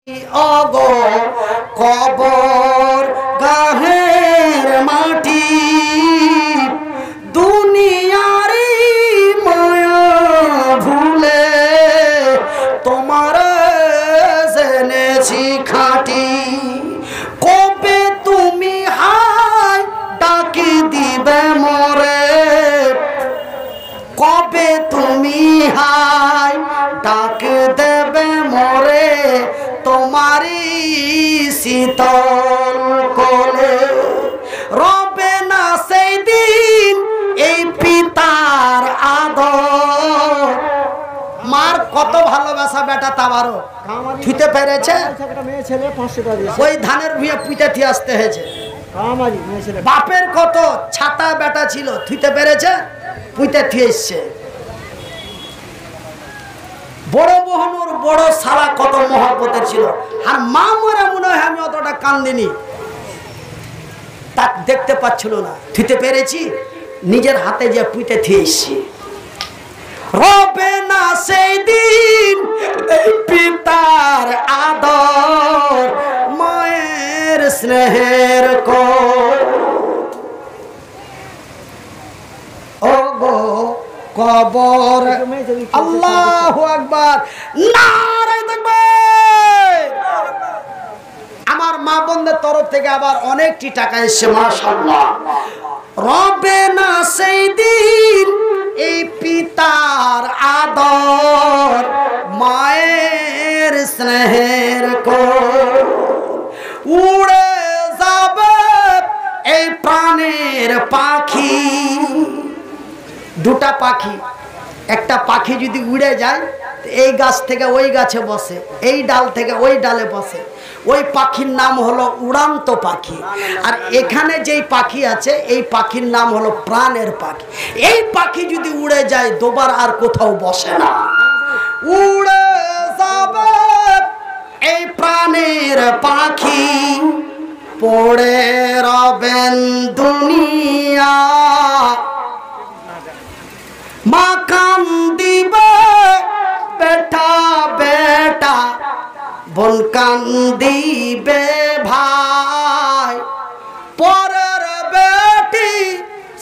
অগো কবর গাহের মাটি দুনিয়ারি মায়া ভুলে তোমার জেনেছি খাঁটি কবে তুমি হাই ডাকি দিবে মরে কবে তুমি হাই ডাক দেবে মরে তোমারি শীতল কোলে রবে না সেই দিন এই পিতার আদর মার কত ভালোবাসা বেটা তাবারও থুইতে পেরেছে ওই ধানের ভুঁয়ে পুঁতে থিয়ে আসতে হয়েছে বাপের কত ছাতা বেটা ছিল থুইতে পেরেছে পুঁতে থিয়ে এসছে বড় বহনুর বড় সালা কত মহব্বতের ছিল আর মা মরে মনে হয় আমি অতটা কান্দিনি তা দেখতে পাচ্ছিল না থুইতে পেরেছি নিজের হাতে যে পুঁতে থিয়ে এসছি রবে না সেই দিন এই পিতার আদর মায়ের স্নেহের কবর আল্লাহু আকবার নারে তাকবীর আমার মা বোনদের তরফ থেকে আবার অনেকটি টাকা এসেছে মাশাআল্লাহ রবে না সেই দিন এই পিতার আদর মায়ের স্নেহের উড়ে যাবে এই প্রাণের পাখি দুটা পাখি একটা পাখি যদি উড়ে যায় এই গাছ থেকে ওই গাছে বসে এই ডাল থেকে ওই ডালে বসে ওই পাখির নাম হলো উড়ান্ত পাখি আর এখানে যেই পাখি আছে এই পাখির নাম হলো প্রাণের পাখি এই পাখি যদি উড়ে যায় দুবার আর কোথাও বসে না উড়ে যাবে এই প্রাণের পাখি পড়ে রবেন দুনিয়া মা কান্দিবে বেটা বেটা বোন কান্দিবে ভাই পরের বেটি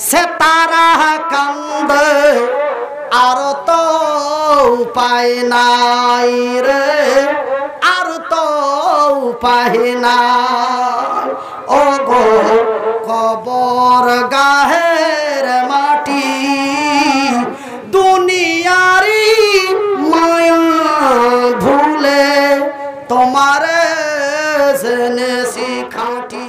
সে তারা কান্দে আর তো উপায় নাই রে আর তো উপায় নাই ও গো কবর গাহের মাটি দুনিয়ারি মায়া ভুলে তোমার জেনেছি খাঁটি।